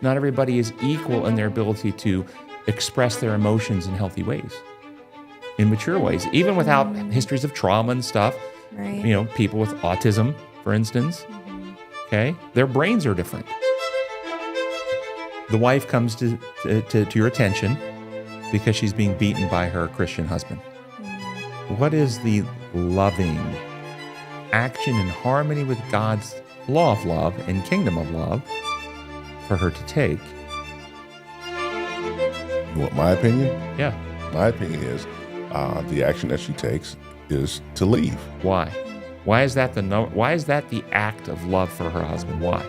Not everybody is equal in their ability to express their emotions in healthy ways, in mature ways, even without histories of trauma and stuff. Right. You know, people with autism, for instance, okay, their brains are different. The wife comes to your attention because she's being beaten by her Christian husband. What is the loving action in harmony with God's law of love and kingdom of love for her to take? You want my opinion? Yeah. My opinion is the action that she takes is to leave. Why? Why is that the act of love for her husband? Why?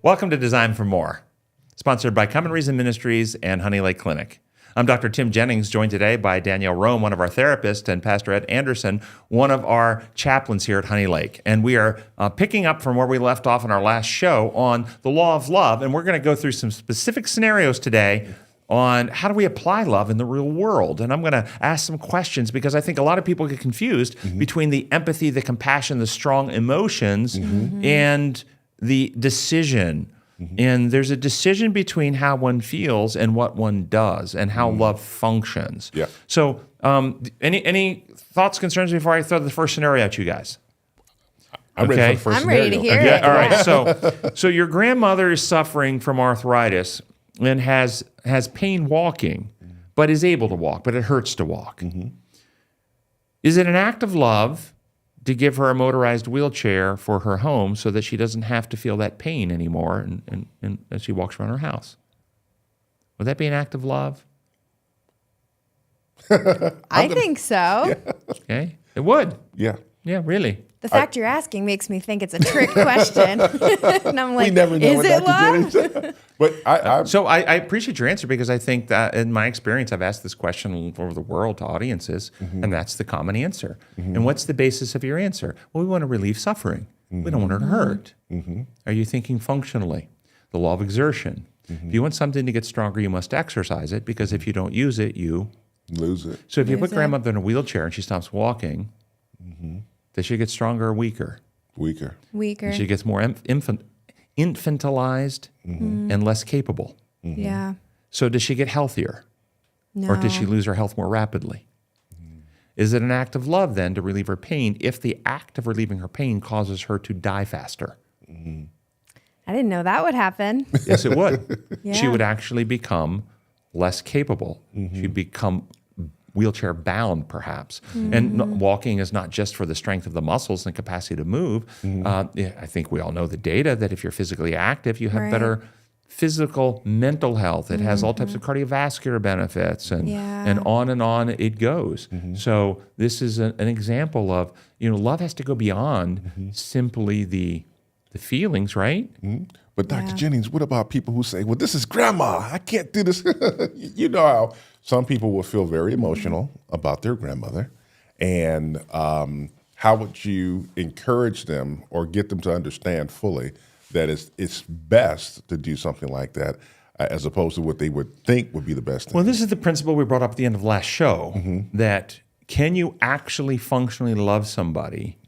Welcome to Design for More, sponsored by Come and Reason Ministries and Honey Lake Clinic. I'm Dr. Tim Jennings, joined today by Danielle Rome, one of our therapists, and Pastor Ed Anderson, one of our chaplains here at Honey Lake. And we are picking up from where we left off in our last show on the law of love, and we're going to go through some specific scenarios today on how do we apply love in the real world. And I'm going to ask some questions because I think a lot of people get confused between the empathy, the compassion, the strong emotions, and the decision. And there's a decision between how one feels and what one does and how love functions. Yeah. So any thoughts, concerns before I throw the first scenario at you guys? I'm ready for the first I'm ready to scenario. hear it. All right. So your grandmother is suffering from arthritis and has pain walking, but is able to walk, but it hurts to walk. Is it an act of love to give her a motorized wheelchair for her home so that she doesn't have to feel that pain anymore and as she walks around her house? Would that be an act of love? I think so. Okay. It would. Yeah. Yeah, really. The fact you're asking makes me think it's a trick question. And I'm like, We never know is what it Dr. love? Jennings. But I So I appreciate your answer because I think that in my experience, I've asked this question all over the world to audiences, and that's the common answer. And what's the basis of your answer? Well, we want to relieve suffering. We don't want her to hurt. Are you thinking functionally? The law of exertion. If you want something to get stronger, you must exercise it because if you don't use it, you lose it. So if you put Lose it. grandmother in a wheelchair and she stops walking, does she get stronger or weaker? Weaker. Weaker. She gets more infantilized and less capable. Yeah. So does she get healthier? No. Or does she lose her health more rapidly? Is it an act of love then to relieve her pain if the act of relieving her pain causes her to die faster? I didn't know that would happen. Yes, it would. She Yeah. would actually become less capable. She'd become wheelchair bound, perhaps. And walking is not just for the strength of the muscles and capacity to move. I think we all know the data that if you're physically active, you have Right. better physical, mental health. It has all types of cardiovascular benefits and on it goes. So this is an example of, love has to go beyond simply the feelings, right? But Dr. Yeah. Jennings, what about people who say, well, this is grandma. I can't do this. You know how some people will feel very emotional about their grandmother. And how would you encourage them or get them to understand fully that it's best to do something like that as opposed to what they would think would be the best thing? Well, this is the principle we brought up at the end of last show, that can you actually functionally love somebody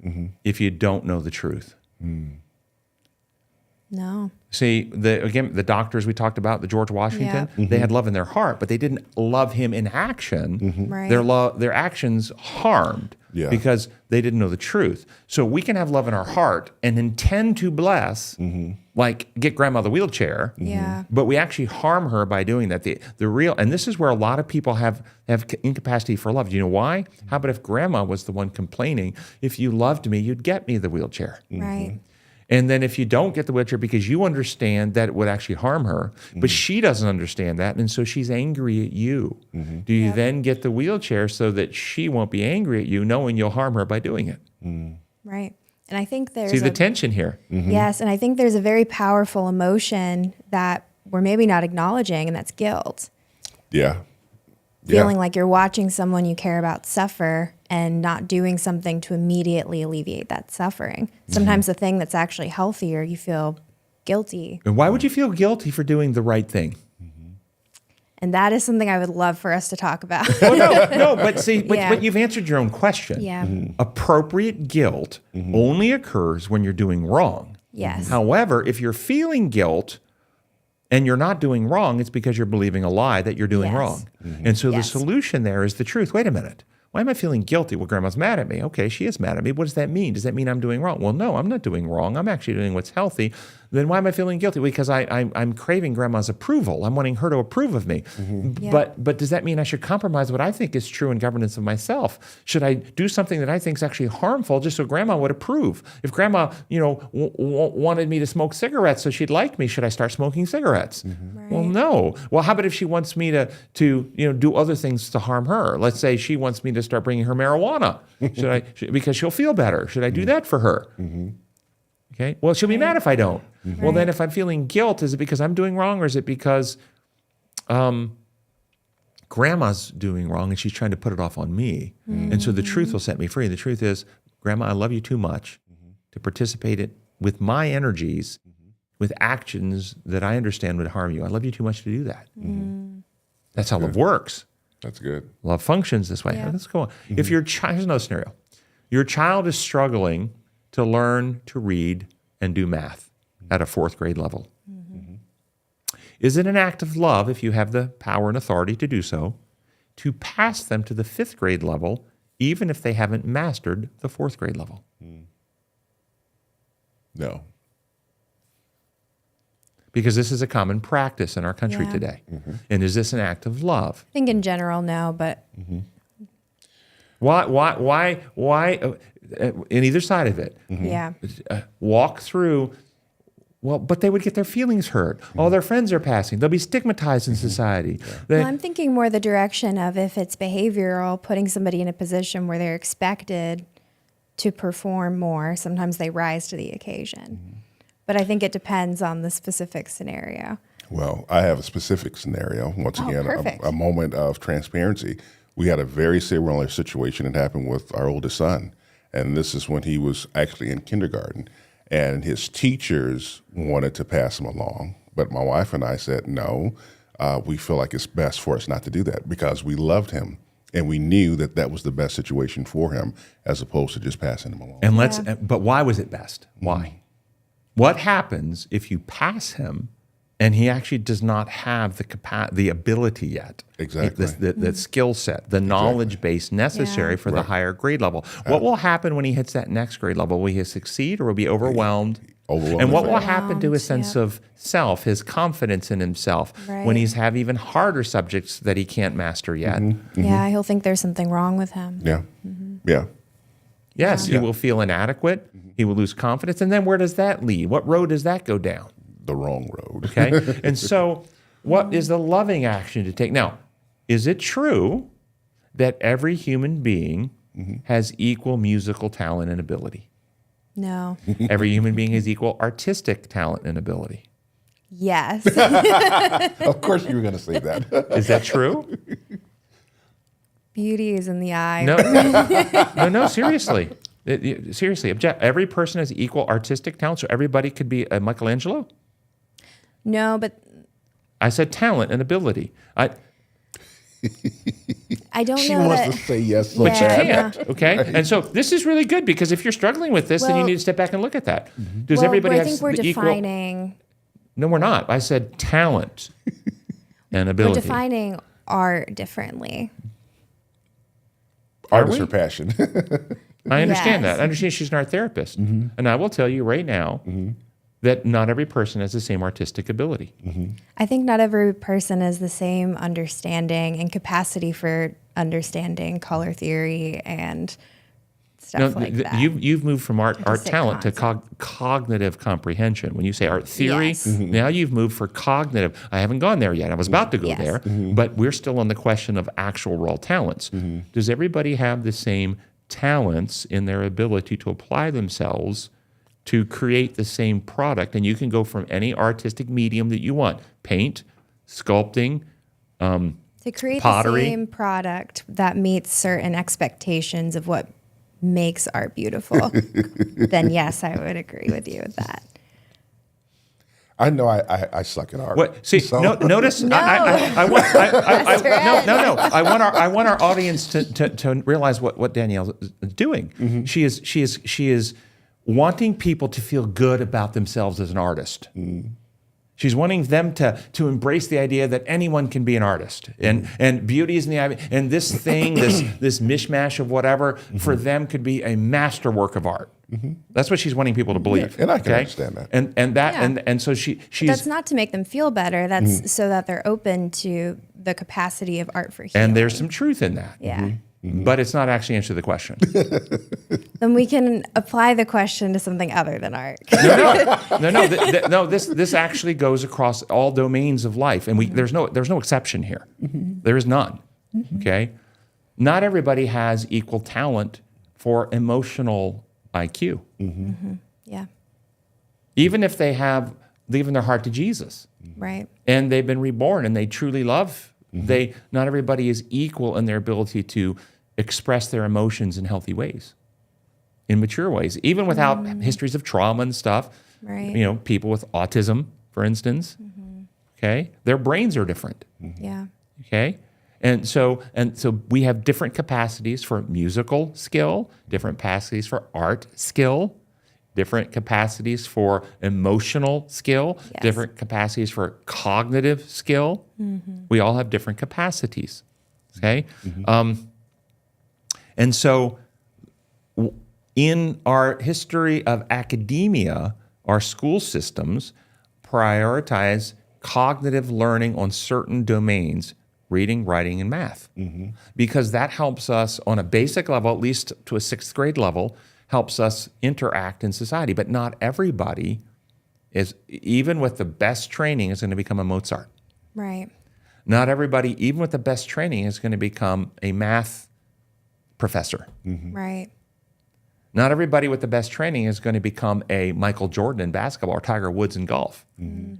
if you don't know the truth? No. See, the doctors we talked about, the George Washington, they had love in their heart, but they didn't love him in action. Right. Their actions harmed because they didn't know the truth. So we can have love in our heart and intend to bless, like get grandma the wheelchair, Yeah. but we actually harm her by doing that. The real, and this is where a lot of people have incapacity for love. Do you know why? How about if grandma was the one complaining, if you loved me, you'd get me the wheelchair. Right. And then if you don't get the wheelchair because you understand that it would actually harm her, but she doesn't understand that, and so she's angry at you. Do you then get the wheelchair so that she won't be angry at you, knowing you'll harm her by doing it? Right. And I think there's See the tension here. Yes, and I think there's a very powerful emotion that we're maybe not acknowledging, and that's guilt. Yeah. Feeling like you're watching someone you care about suffer and not doing something to immediately alleviate that suffering. Sometimes the thing that's actually healthier, you feel guilty. And why would you feel guilty for doing the right thing? And that is something I would love for us to talk about. Well, no, but see, Yeah. but you've answered your own question. Yeah. Appropriate guilt only occurs when you're doing wrong. Yes. However, if you're feeling guilt and you're not doing wrong, it's because you're believing a lie that you're doing Yes. wrong. And so the Yes. solution there is the truth. Wait a minute. Why am I feeling guilty? Well, grandma's mad at me. Okay, she is mad at me. What does that mean? Does that mean I'm doing wrong? Well, no, I'm not doing wrong. I'm actually doing what's healthy. Then why am I feeling guilty? Because I'm craving grandma's approval. I'm wanting her to approve of me. Yeah. But does that mean I should compromise what I think is true in governance of myself? Should I do something that I think is actually harmful just so grandma would approve? If grandma, wanted me to smoke cigarettes so she'd like me, should I start smoking cigarettes? Well, no. Well, how about if she wants me to do other things to harm her? Let's say she wants me to start bringing her marijuana. Because she'll feel better. Should I do that for her? Okay. Well, she'll be mad if I don't. Well, then if I'm feeling guilt, is it because I'm doing wrong or is it because grandma's doing wrong and she's trying to put it off on me? And so the truth will set me free. The truth is, grandma, I love you too much to participate with my energies with actions that I understand would harm you. I love you too much to do that. That's how love works. That's good. Love functions this way. Yeah. Let's go on. If your child, here's another scenario. Your child is struggling to learn to read and do math at a 4th grade level. Is it an act of love, if you have the power and authority to do so, to pass them to the 5th grade level, even if they haven't mastered the 4th grade level? No. Because this is a common practice in our country Yeah. today. And is this an act of love? I think in general, no, but Why in either side of it? yeah. Walk through, but they would get their feelings hurt. All their friends are passing. They'll be stigmatized in society. Well, I'm thinking more the direction of if it's behavioral, putting somebody in a position where they're expected to perform more. Sometimes they rise to the occasion. But I think it depends on the specific scenario. Well, I have a specific scenario. Once again, perfect. a moment of transparency. We had a very similar situation that happened with our oldest son. And this is when he was actually in kindergarten. And his teachers wanted to pass him along. But my wife and I said, no, we feel like it's best for us not to do that because we loved him. And we knew that that was the best situation for him as opposed to just passing him along. And but why was it best? Why? What happens if you pass him and he actually does not have the ability yet? Exactly. The skill set, the knowledge base necessary for the higher grade level. What will happen when he hits that next grade level? Will he succeed or will he be overwhelmed? Overwhelmed. And what will happen to his sense of self, his confidence in himself, when he's have even harder subjects that he can't master yet? Yeah, he'll think there's something wrong with him. Yeah. Yeah. Yes, he will feel inadequate. He will lose confidence. And then where does that lead? What road does that go down? The wrong road. Okay. And so what is the loving action to take? Now, is it true that every human being has equal musical talent and ability? No. Every human being has equal artistic talent and ability. Yes. Of course you were going to say that. Is that true? Beauty is in the eye. No, seriously. Seriously, every person has equal artistic talent, so everybody could be a Michelangelo? No, but I said talent and ability. I don't She know wants that. to say yes so But you bad. can't, okay? And so this is really good because if you're struggling with this, then you Well- need to step back and look at that. Does Well, everybody but I have think we're the equal? defining. No, we're not. I said talent and We're ability. defining art differently. Art Are is we? her passion. I understand Yes. that. I understand she's an art therapist. And I will tell you right now that not every person has the same artistic ability. I think not every person has the same understanding and capacity for understanding color theory and stuff like that. You've moved from art Artistic talent to concept. cognitive comprehension. When you say art theory, Yes. now you've moved for cognitive. I haven't gone there yet. I was about to go Yes. there, but we're still on the question of actual raw talents. Does everybody have the same talents in their ability to apply themselves to create the same product? And you can go from any artistic medium that you want: paint, sculpting, to create pottery. the same product that meets certain expectations of what makes art beautiful, then yes, I would agree with you with that. I know I suck at art. What? See, notice. No. I want. Pastor Ed. No. I want our audience to realize what Danielle is doing. She is wanting people to feel good about themselves as an artist. She's wanting them to embrace the idea that anyone can be an artist, and beauty is in the eye, and this thing, this mishmash of whatever, for them could be a masterwork of art. That's what she's wanting people to believe. Yeah, and I can understand that. And so she's That's not to make them feel better. That's so that they're open to the capacity of art for healing. and there's some truth in that. Yeah. But it's not actually answer the question. Then we can apply the question to something other than art. No. This actually goes across all domains of life, and there's no exception here. There is none. Okay, not everybody has equal talent for emotional IQ. Yeah. Even if they have given their heart to Jesus, Right. and they've been reborn, and they truly love. Not everybody is equal in their ability to express their emotions in healthy ways, in mature ways, even without histories of trauma and stuff. Right. You know, people with autism, for instance, okay, their brains are different. Yeah. Okay, and so we have different capacities for musical skill, different capacities for art skill, different capacities for emotional skill, Yes. different capacities for cognitive skill. We all have different capacities. Okay, and so in our history of academia, our school systems prioritize cognitive learning on certain domains, reading, writing, and math, because that helps us on a basic level, at least to a sixth grade level, helps us interact in society. But not everybody is, even with the best training, is going to become a Mozart. Right. Not everybody, even with the best training, is going to become a math professor. Right. Not everybody with the best training is going to become a Michael Jordan in basketball or Tiger Woods in golf.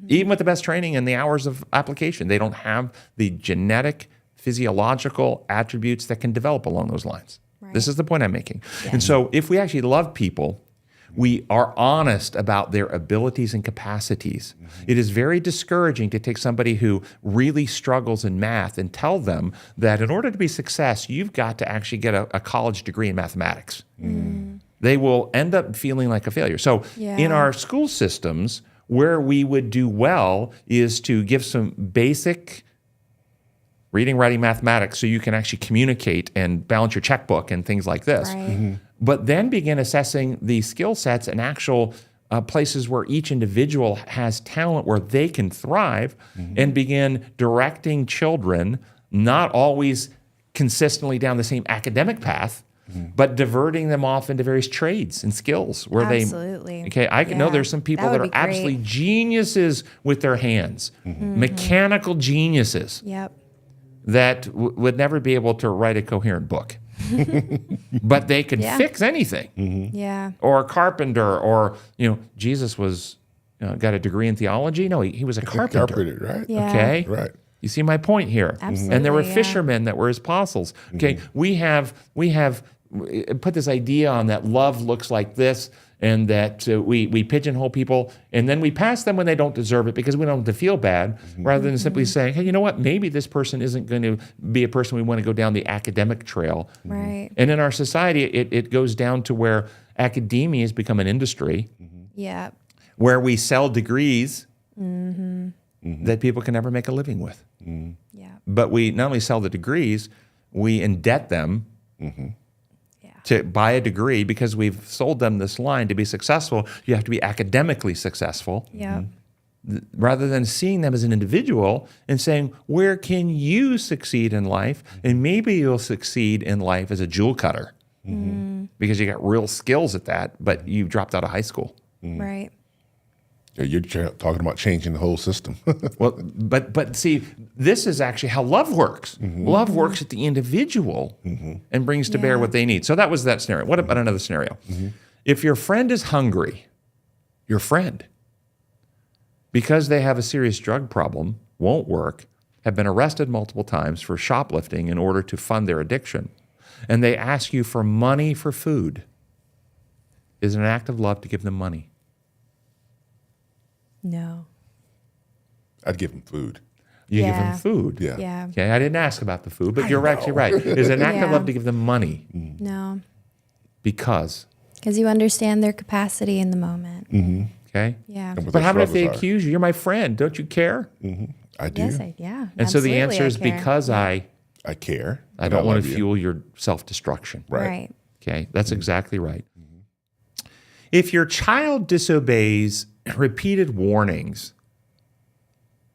Even with the best training and the hours of application, they don't have the genetic, physiological attributes that can develop along those lines. Right. This is the point I'm making. And so if we actually love people, we are honest about their abilities and capacities. It is very discouraging to take somebody who really struggles in math and tell them that in order to be success, you've got to actually get a college degree in mathematics. They will end up feeling like a failure. So in our school systems, where we would do well is to give some basic reading, writing, mathematics so you can actually communicate and balance your checkbook and things like this. Right. But then begin assessing the skill sets and actual places where each individual has talent where they can thrive, and begin directing children, not always consistently down the same academic path, but diverting them off into various trades and skills where Absolutely. I know Yeah. there's some people That that, would are be great. absolutely geniuses with their hands, mechanical geniuses Yep. that would never be able to write a coherent book. But they could Yeah. fix anything. Yeah. Or a carpenter, or Jesus was got a degree in theology. No, he was a carpenter. Carpenter, right? Yeah. Okay, Right. You see my point here. Absolutely, And there were yeah. fishermen that were apostles. Okay, we have put this idea on that love looks like this, and that we pigeonhole people, and then we pass them when they don't deserve it because we don't want them to feel bad, rather than simply saying, hey, you know what? Maybe this person isn't going to be a person we want to go down the academic trail. Right. And in our society, it goes down to where academia has become an industry Yeah. where we sell degrees that people can never make a living with. Yeah. But we not only sell the degrees, we indebt them Yeah. to buy a degree because we've sold them this line. To be successful, you have to be academically successful, Yeah. rather than seeing them as an individual and saying, where can you succeed in life? And maybe you'll succeed in life as a jewel cutter because you got real skills at that, but you dropped out of high school. Right. Yeah, you're talking about changing the whole system. Well, but see, this is actually how love works. Love works at the individual and brings to bear Yeah. what they need. So that was that scenario. What about another scenario? If your friend is hungry, your friend, because they have a serious drug problem, won't work, have been arrested multiple times for shoplifting in order to fund their addiction, and they ask you for money for food, is it an act of love to give them money? No. I'd give them food. You give them Yeah. food. Yeah. Yeah. Okay, I didn't ask about the food, but you're actually right. Is it an act of Yeah. love to give them money? No. Because, Because you understand their capacity in the moment. okay? Yeah. And what But their how about if they struggles are. accuse you? You're my friend. Don't you care? I do. Yes, And so the absolutely, answer I is care. because I care. I and don't want love to you. fuel your self-destruction. Right. Okay, that's exactly right. If your child disobeys repeated warnings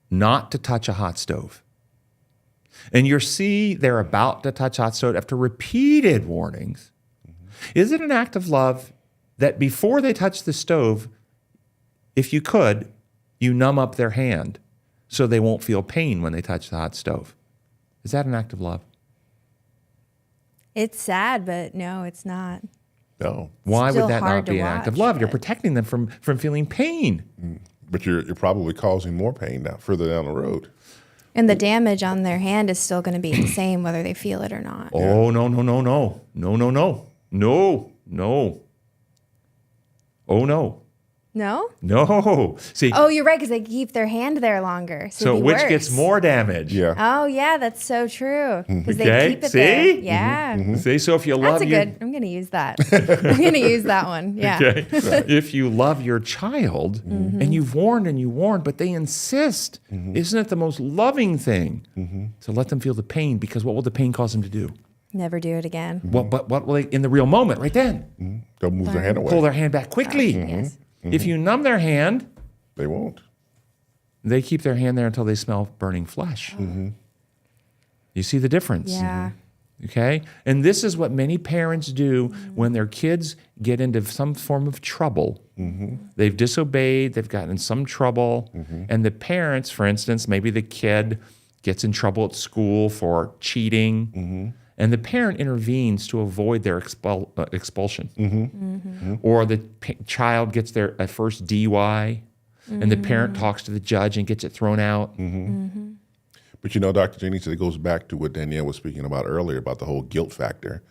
not to touch a hot stove, and you see they're about to touch hot stove after repeated warnings, is it an act of love that before they touch the stove, if you could, you numb up their hand so they won't feel pain when they touch the hot stove? Is that an act of love? It's sad, but no, it's not. No. Why Still would that hard not to be an act of watch, love? You're but- protecting them from feeling pain. But you're probably causing more pain now, further down the road. And the damage on their hand is still going to be the same whether they feel it or not. Oh, no, no, no, no. No, no, no. No, no. Oh, no. No? No. See, Oh, you're right, because they keep their hand there longer. So, so it'd be which worse. gets more damage? Yeah. Oh, yeah, that's so true. Because Okay, they keep it see? there. Yeah. See, so if you That's love a your good, I'm going to use that. I'm going to use that one. Yeah. okay, if you love your child and you've warned, but they insist, isn't it the most loving thing to let them feel the pain? Because what will the pain cause them to do? Never do it again. What will they, in the real moment, right then, They'll move their hand away. pull their hand back quickly? Yes. If you numb their hand, They won't. they keep their hand there until they smell burning flesh. You see the difference? Yeah. Okay? And this is what many parents do when their kids get into some form of trouble. They've disobeyed, they've gotten in some trouble, and the parents, for instance, maybe the kid gets in trouble at school for cheating, and the parent intervenes to avoid their expulsion. Or the child gets their first DUI, and the parent talks to the judge and gets it thrown out. But you know, Dr. Jennings, it goes back to what Danielle was speaking about earlier about the whole guilt factor.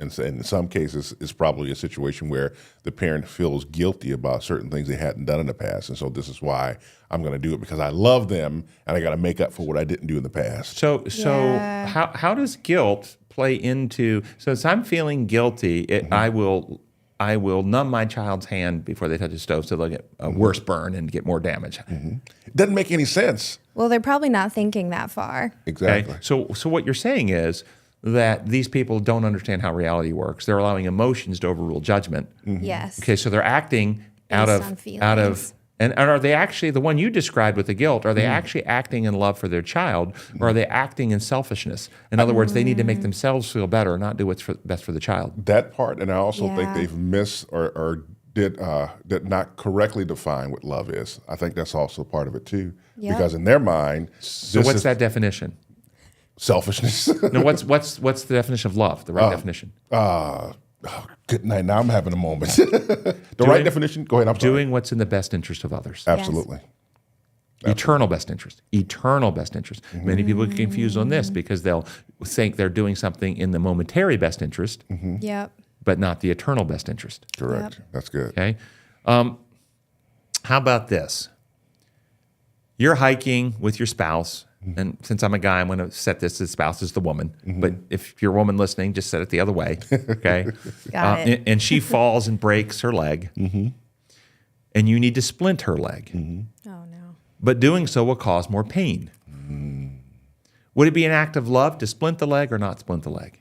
And so in some cases, it's probably a situation where the parent feels guilty about certain things they hadn't done in the past. And so this is why I'm going to do it, because I love them and I got to make up for what I didn't do in the past. So Yeah. how does guilt play into? So as I'm feeling guilty, I will numb my child's hand before they touch the stove, so they'll get a worse burn and get more damage. It doesn't make any sense. Well, they're probably not thinking that far. Exactly. Okay? So what you're saying is that these people don't understand how reality works. They're allowing emotions to overrule judgment. Yes. Okay, so they're acting out Based of on feelings. and are they actually the one you described with the guilt? Are they actually acting in love for their child, or are they acting in selfishness? In other words, they need to make themselves feel better, not do what's best for the child. That part, and I also think Yeah. they've missed or did not correctly define what love is. I think that's also part of it too, Yep. because in their mind, So what's that definition? selfishness. No, what's the definition of love? The right definition. Good night. Now I'm having a moment. The right definition. Go ahead. I'm sorry. Doing what's in the best interest of others. Absolutely. Eternal best interest. Eternal best interest. Many people get confused on this because they'll think they're doing something in the momentary best interest, Yep. but not the eternal best interest. Correct. Yep. That's good. Okay. How about this? You're hiking with your spouse, and since I'm a guy, I'm going to set this as spouse is the woman. But if you're a woman listening, just set it the other way. Okay. Got it. And she falls and breaks her leg, and you need to splint her leg. Oh, no. But doing so will cause more pain. Would it be an act of love to splint the leg or not splint the leg?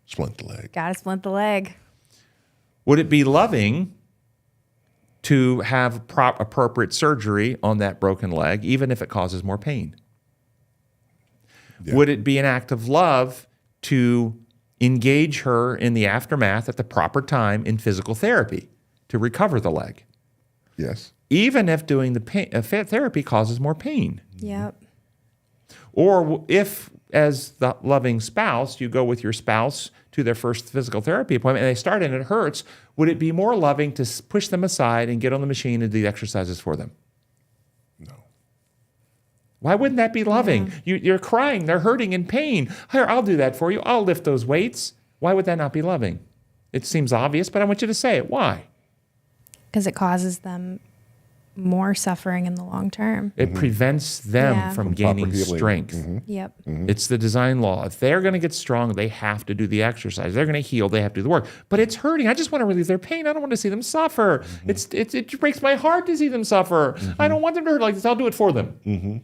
Splint the leg. Got to splint the leg. Would it be loving to have appropriate surgery on that broken leg, even if it causes more pain? Yeah. Would it be an act of love to engage her in the aftermath at the proper time in physical therapy to recover the leg, Yes. even if doing the therapy causes more pain? Yep. Or if, as the loving spouse, you go with your spouse to their first physical therapy appointment and they start and it hurts, would it be more loving to push them aside and get on the machine and do the exercises for them? No. Why wouldn't that be loving? You're crying, they're hurting in pain. Here, I'll do that for you. I'll lift those weights. Why would that not be loving? It seems obvious, but I want you to say it. Why? Because it causes them more suffering in the long term. It prevents them Yeah. from From gaining proper healing. strength. Yep. It's the design law. If they're going to get strong, they have to do the exercise. They're going to heal, they have to do the work. But it's hurting. I just want to relieve their pain. I don't want to see them suffer. It breaks my heart to see them suffer. I don't want them to hurt like this. I'll do it for them.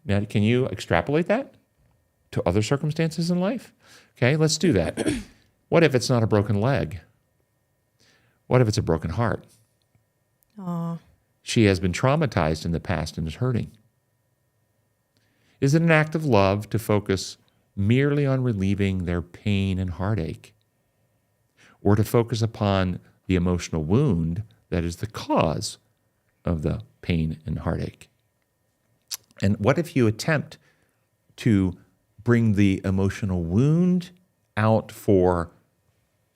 Now, can you extrapolate that to other circumstances in life? Okay, let's do that. What if it's not a broken leg? What if it's a broken heart? Aw. She has been traumatized in the past and is hurting. Is it an act of love to focus merely on relieving their pain and heartache, or to focus upon the emotional wound that is the cause of the pain and heartache? And what if you attempt to bring the emotional wound out for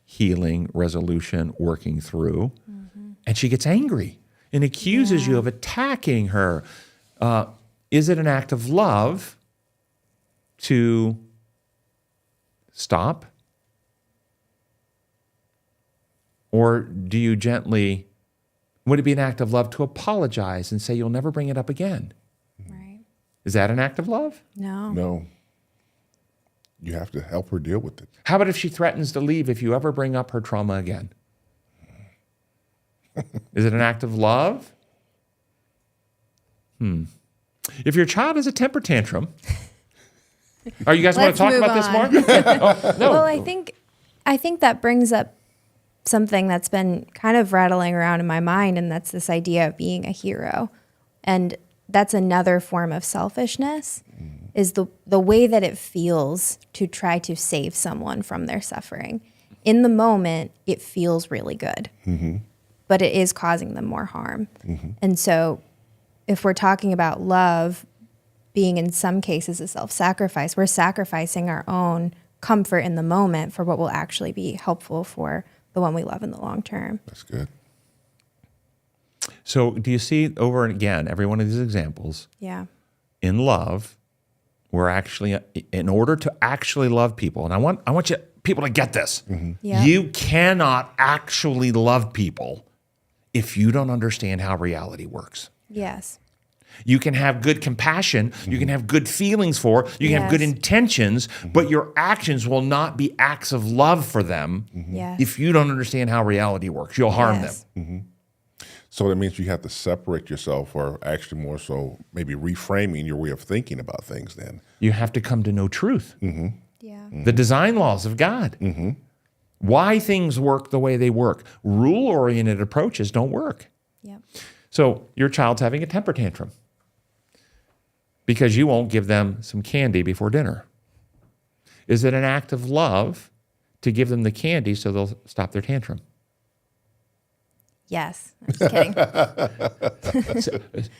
healing, resolution, working through, and she gets angry and accuses you of attacking her? Is it an act of love to stop? Or do you gently, would it be an act of love to apologize and say you'll never bring it up again? Right. Is that an act of love? No. No. You have to help her deal with it. How about if she threatens to leave if you ever bring up her trauma again? Is it an act of love? If your child has a temper tantrum, are you guys want to talk Let's about this more? move Oh, no. Well, I think that brings up something that's been kind of rattling around in my mind, and that's this idea of being a hero. And that's another form of selfishness, is the way that it feels to try to save someone from their suffering. In the moment, it feels really good, but it is causing them more harm. And so if we're talking about love being in some cases a self-sacrifice, we're sacrificing our own comfort in the moment for what will actually be helpful for the one we love in the long term. That's good. So do you see over and again, every one of these examples, Yeah. in love, we're actually, in order to actually love people, and I want you people to get this. Yeah. You cannot actually love people if you don't understand how reality works. Yes. You can have good compassion, you can have good feelings for, you can have good Yes. intentions, but your actions will not be acts of love for them Yes. if you don't understand how reality works. You'll harm Yes. them. So that means you have to separate yourself, or actually more so maybe reframing your way of thinking about things then. You have to come to know truth, Yeah. the design laws of God, why things work the way they work. Rule-oriented approaches don't work. Yep. So your child's having a temper tantrum because you won't give them some candy before dinner. Is it an act of love to give them the candy so they'll stop their tantrum? Yes. I'm just kidding.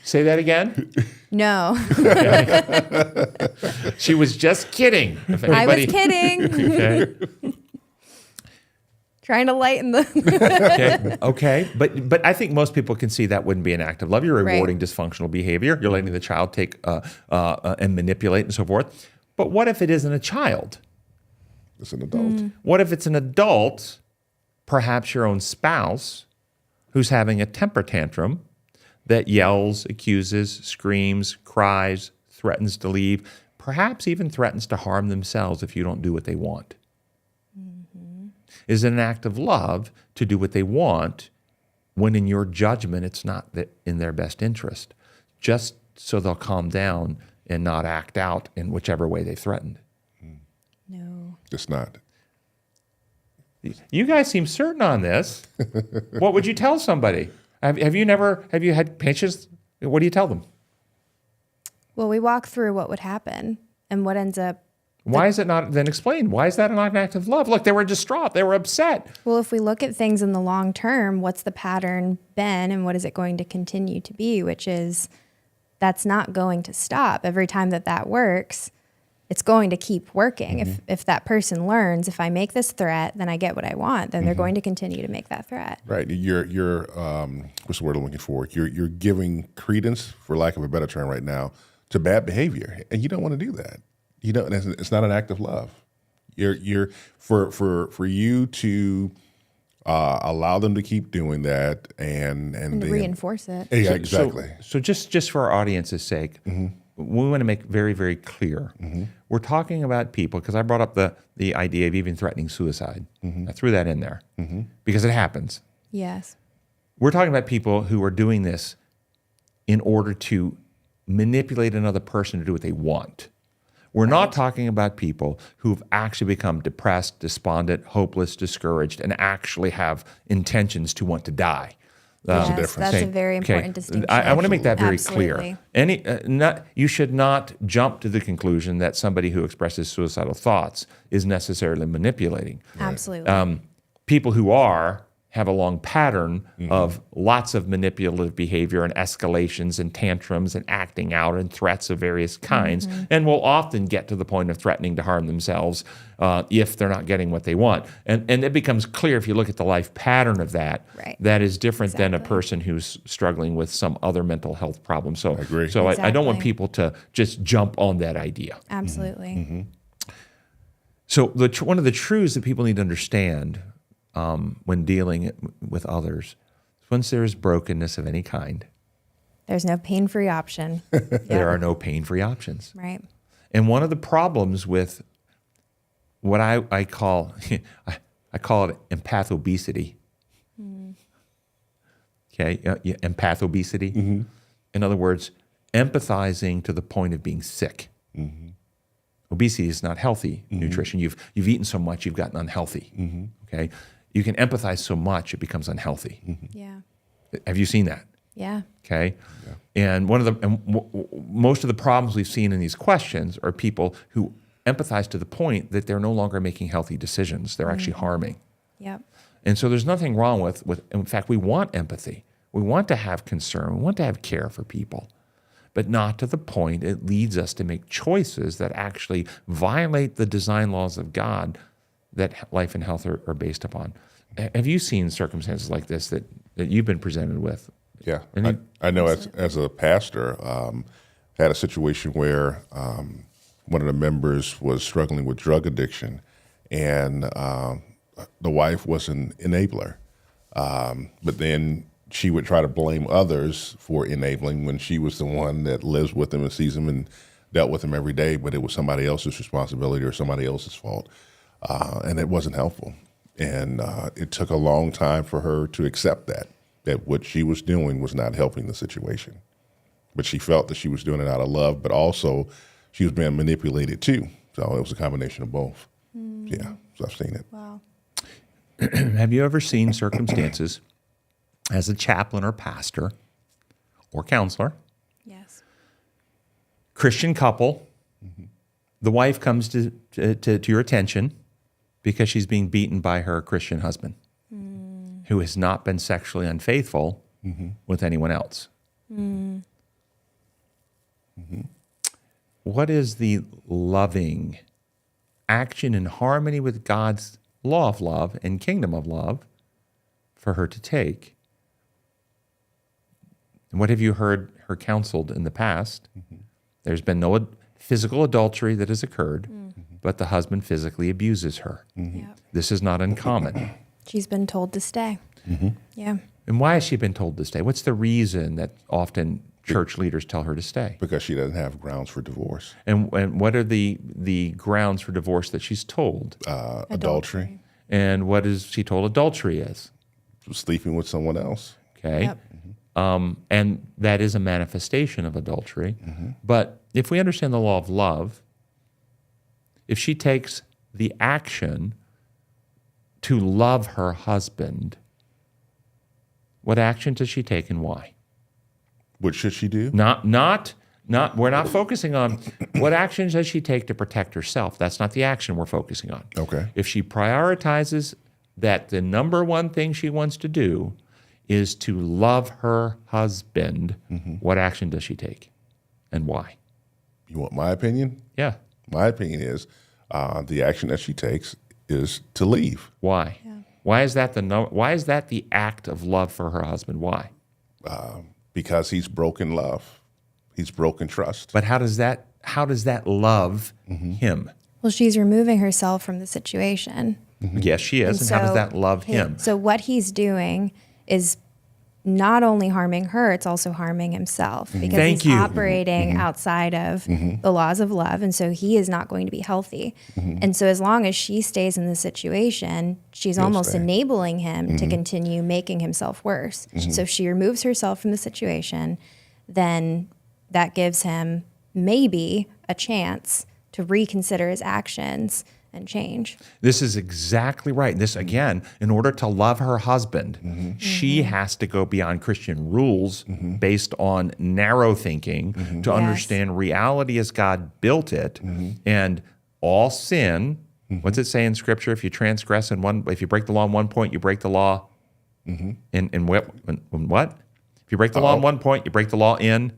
Say that again. No. She was just kidding. If I was anybody- kidding. Okay. Trying to lighten the. Okay. But I think most people can see that wouldn't be an act of love. You're Right. rewarding dysfunctional behavior. You're letting the child take and manipulate and so forth. But what if it isn't a child? As an adult. What if it's an adult, perhaps your own spouse, who's having a temper tantrum that yells, accuses, screams, cries, threatens to leave, perhaps even threatens to harm themselves if you don't do what they want? Is it an act of love to do what they want when in your judgment it's not in their best interest, just so they'll calm down and not act out in whichever way they threatened? No. It's not. You guys seem certain on this. What would you tell somebody? Have you had patients? What do you tell them? Well, we walk through what would happen and what ends up. Why is it not then explained? Why is that not an act of love? Look, they were distraught. They were upset. Well, if we look at things in the long term, what's the pattern been and what is it going to continue to be? Which is that's not going to stop. Every time that works, it's going to keep working. If that person learns, if I make this threat, then I get what I want, then they're going to continue to make that threat. Right. You're what's the word I'm looking for? You're giving credence, for lack of a better term right now, to bad behavior. And you don't want to do that. You don't, it's not an act of love. You're for you to allow them to keep doing that, and And then reinforce it. Yeah, exactly. So just for our audience's sake, we want to make very, very clear. We're talking about people, because I brought up the idea of even threatening suicide. I threw that in there because it happens. Yes. We're talking about people who are doing this in order to manipulate another person to do what they want. We're not talking about people who've actually become depressed, despondent, hopeless, discouraged, and actually have intentions to want to die. Yes, difference. that's a very important distinction. I want to make that very Absolutely. clear. You should not jump to the conclusion that somebody who expresses suicidal thoughts is necessarily manipulating. Absolutely. People who have a long pattern of lots of manipulative behavior and escalations and tantrums and acting out and threats of various kinds, and will often get to the point of threatening to harm themselves if they're not getting what they want. And it becomes clear if you look at the life pattern of that, Right. that is different than a person who's struggling with some other mental health problem. So I agree. So I don't want Exactly. people to just jump on that idea. Absolutely. So one of the truths that people need to understand when dealing with others, once there is brokenness of any kind, There's no pain-free option. there are no pain-free options. Right. And one of the problems with what I call I call it empathobesity. Okay, empathobesity. In other words, empathizing to the point of being sick. Obesity is not healthy nutrition. You've eaten so much, you've gotten unhealthy. Okay, you can empathize so much, it becomes unhealthy. Yeah. Have you seen that? Yeah. Okay, and most of the problems we've seen in these questions are people who empathize to the point that they're no longer making healthy decisions. They're actually harming. Yep. And so there's nothing wrong with, in fact, we want empathy. We want to have concern. We want to have care for people, but not to the point it leads us to make choices that actually violate the design laws of God that life and health are based upon. Have you seen circumstances like this that you've been presented with? Yeah, I know as a pastor, had a situation where one of the members was struggling with drug addiction, and the wife was an enabler. But then she would try to blame others for enabling when she was the one that lives with him and sees him and dealt with him every day, but it was somebody else's responsibility or somebody else's fault. And it wasn't helpful. And it took a long time for her to accept that what she was doing was not helping the situation. But she felt that she was doing it out of love, but also she was being manipulated too. So it was a combination of both. Yeah, so I've seen it. Wow. Have you ever seen circumstances as a chaplain or pastor or counselor, Yes. Christian couple, the wife comes to your attention because she's being beaten by her Christian husband who has not been sexually unfaithful with anyone else? What is the loving action in harmony with God's law of love and kingdom of love for her to take? And what have you heard her counseled in the past? There's been no physical adultery that has occurred, but the husband physically abuses her. Yep. This is not uncommon. She's been told to stay. Yeah. And why has she been told to stay? What's the reason that often church leaders tell her to stay? Because she doesn't have grounds for divorce. And what are the grounds for divorce that she's told? Adultery, And what is she told adultery is? sleeping with someone else. Okay. Yep. And that is a manifestation of adultery. But if we understand the law of love, if she takes the action to love her husband, what action does she take and why? What should she do? We're not focusing on what actions does she take to protect herself. That's not the action we're focusing on. Okay. If she prioritizes that the number one thing she wants to do is to love her husband, what action does she take and why? You want my opinion? Yeah. My opinion is the action that she takes is to leave. Why? Yeah. Why is that why is that the act of love for her husband? Why? Because he's broken love. He's broken trust. But how does that love him? Well, she's removing herself from the situation. Yes, she is. And how does that love him? So what he's doing is not only harming her, it's also harming himself because Thank he's you. operating outside of the laws of love. And so he is not going to be healthy. And so as long as she stays in the situation, she's almost stay. enabling him to continue making himself worse. So if she removes herself from the situation, then that gives him maybe a chance to reconsider his actions and change. This is exactly right. This, again, in order to love her husband, she has to go beyond Christian rules based on narrow thinking to understand reality as God built it. And all sin, what's it say in Scripture? If you transgress if you break the law in one point, you break the law in what? If you break the law in one point, you break the law in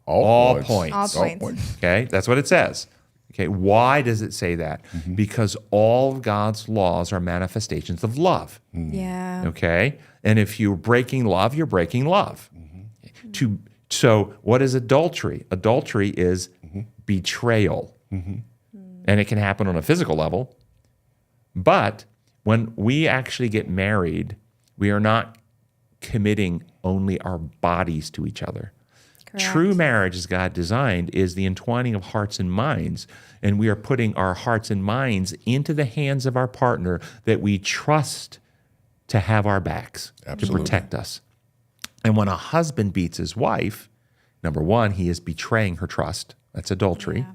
all points. All points. Okay, that's what it says. Okay, why does it say that? Because all of God's laws are manifestations of love. Yeah. Okay, and if you're breaking love, you're breaking love. So what is adultery? Adultery is betrayal, and it can happen on a physical level. But when we actually get married, we are not committing only our bodies to each other. Correct. True marriage, as God designed, is the entwining of hearts and minds. And we are putting our hearts and minds into the hands of our partner that we trust to have our backs, to protect us. And when a husband beats his wife, number one, he is betraying her trust. That's adultery. Yeah.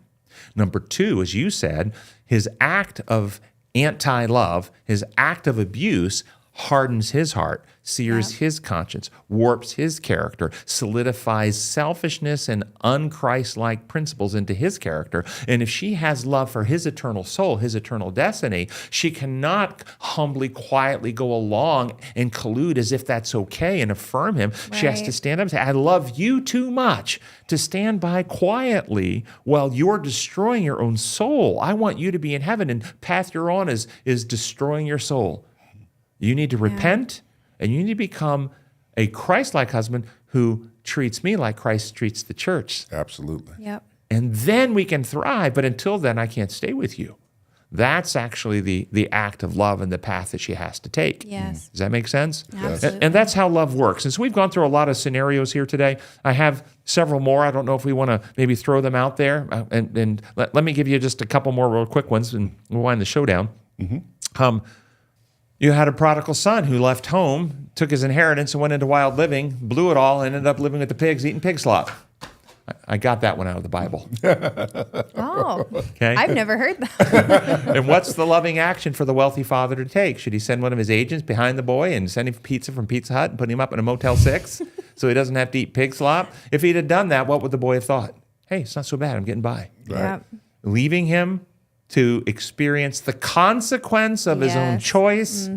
Number two, as you said, his act of anti-love, his act of abuse hardens his heart, sears his conscience, warps his character, solidifies selfishness and un-Christ-like principles into his character. And if she has love for his eternal soul, his eternal destiny, she cannot humbly, quietly go along and collude as if that's okay and affirm him. Right. She has to stand up and say, I love you too much to stand by quietly while you're destroying your own soul. I want you to be in heaven, and the path you're on is destroying your soul. You need to repent, and you need to become a Christ-like husband who treats me like Christ treats the church. Absolutely. Yep. And then we can thrive, but until then, I can't stay with you. That's actually the act of love and the path that she has to take. Yes. Does that make sense? Absolutely. And that's how love works. And so we've gone through a lot of scenarios here today. I have several more. I don't know if we want to maybe throw them out there. And let me give you just a couple more real quick ones, and we'll wind the show down. You had a prodigal son who left home, took his inheritance and went into wild living, blew it all, and ended up living with the pigs, eating pig slop. I got that one out of the Bible. Oh, Okay. I've never heard that. And what's the loving action for the wealthy father to take? Should he send one of his agents behind the boy and send him pizza from Pizza Hut and put him up in a Motel 6 so he doesn't have to eat pig slop? If he'd have done that, what would the boy have thought? Hey, it's not so bad. I'm getting by. Right. Yep. Leaving him to experience the consequence of his own choice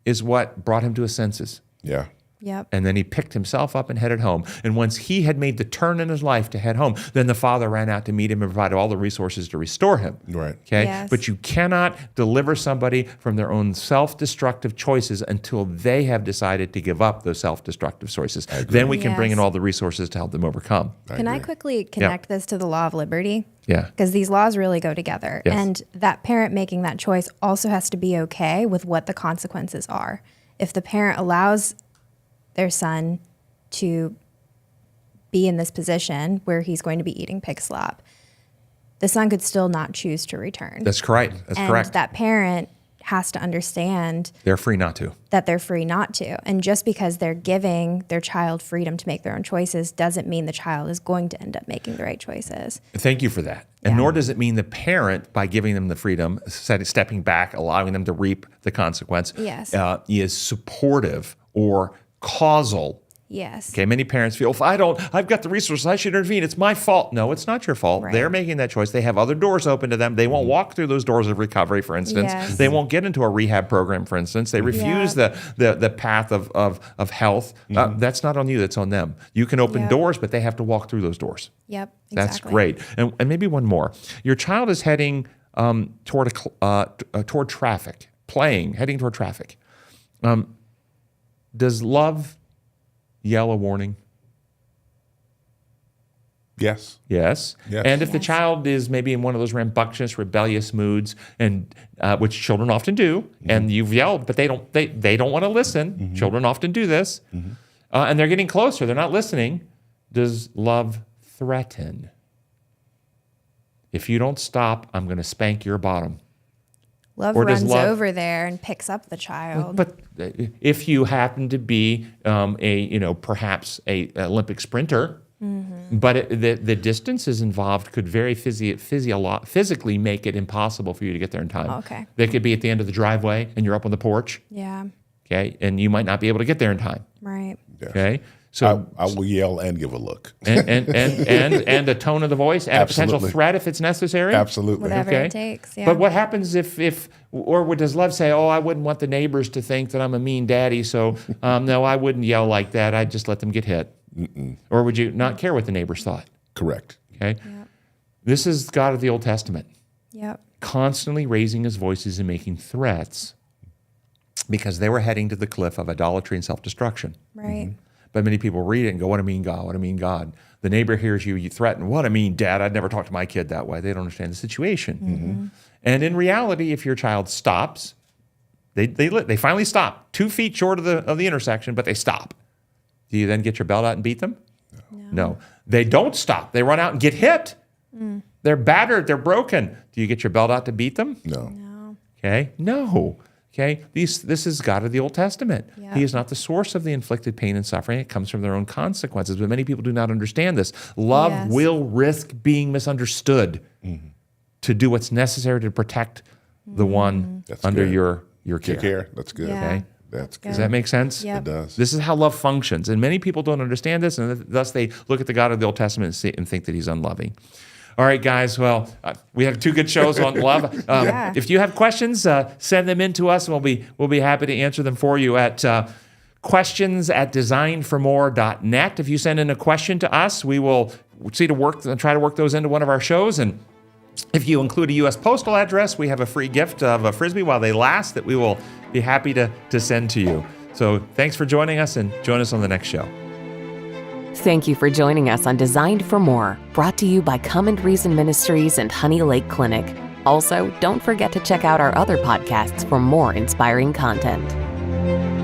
is what brought him to his senses. Yeah. Yep. And then he picked himself up and headed home. And once he had made the turn in his life to head home, then the father ran out to meet him and provided all the resources to restore him. Right. Okay? Yes. But you cannot deliver somebody from their own self-destructive choices until they have decided to give up those self-destructive choices. Then we can bring in Yes. all the resources to help them overcome. Can I quickly connect this to the law of liberty? Yeah. Because these laws really go together. Yes. And that parent making that choice also has to be okay with what the consequences are. If the parent allows their son to be in this position where he's going to be eating pig slop, the son could still not choose to return. That's correct. That's and correct. that parent has to understand They're free not to. that they're free not to. And just because they're giving their child freedom to make their own choices doesn't mean the child is going to end up making the right choices. Thank you for that. And nor does it mean the parent, by giving them the freedom, stepping back, allowing them to reap the consequence, Yes. is supportive or causal. Yes. Okay, many parents feel, if I've got the resources, I should intervene. It's my fault. No, it's not your fault. Right. They're making that choice. They have other doors open to them. They won't walk through those doors of recovery, for instance. Yes. They won't get into a rehab program, for instance. They refuse the path of health. That's not on you. That's on them. You can open doors, but they have to walk through those doors. Yep. Exactly. That's great. And maybe one more. Your child is heading toward traffic, heading toward traffic. Does love yell a warning? Yes. Yes. Yes. And if the Yes. child is maybe in one of those rambunctious, rebellious moods, and which children often do, and you've yelled, but they don't want to listen. Children often do this, and they're getting closer. They're not listening. Does love threaten? If you don't stop, I'm going to spank your bottom. Love Or does runs love- over there and picks up the child. But if you happen to be perhaps a Olympic sprinter, but the distances involved could very physically make it impossible for you to get there in time. Okay. They could be at the end of the driveway and you're up on the porch, Yeah, okay, and you might not be able to get there in time, right. Yes. okay. So I will yell and give a look. and a tone of the voice and a potential Absolutely. threat if it's necessary. Absolutely. Whatever Okay. it takes. Yeah. But what happens if does love say, oh, I wouldn't want the neighbors to think that I'm a mean daddy, so no, I wouldn't yell like that. I'd just let them get hit. Or would you not care what the neighbors thought? Correct. Okay. This is God of the Old Testament, Yep. constantly raising his voices and making threats because they were heading to the cliff of idolatry and self-destruction. Right. But many people read it and go, what a mean God, what a mean God. The neighbor hears you threaten, what a mean dad, I'd never talk to my kid that way. They don't understand the situation. And in reality, if your child stops, they finally stop, 2 feet short of the intersection, but they stop. Do you then get your belt out and beat them? No. They don't stop. They run out and get hit. They're battered. They're broken. Do you get your belt out to beat them? No. Okay? No. Okay? This is God of the Old Testament. Yeah. He is not the source of the inflicted pain and suffering. It comes from their own consequences. But many people do not understand this. Love Yes. will risk being misunderstood to do what's necessary to protect the one That's under good. your care. Take care. That's good. Yeah. Okay? That's good. Does that make sense? Yep. It does. This is how love functions. And many people don't understand this, and thus they look at the God of the Old Testament and think that he's unloving. All right, guys. Well, we have 2 good shows on love. Yeah. If you have questions, send them in to us, and we'll be happy to answer them for you at questions@designformore.net. If you send in a question to us, we will try to work those into one of our shows. And if you include a U.S. postal address, we have a free gift of a Frisbee while they last that we will be happy to send to you. So thanks for joining us, and join us on the next show. Thank you for joining us on Designed for More, brought to you by Come and Reason Ministries and Honey Lake Clinic. Also, don't forget to check out our other podcasts for more inspiring content.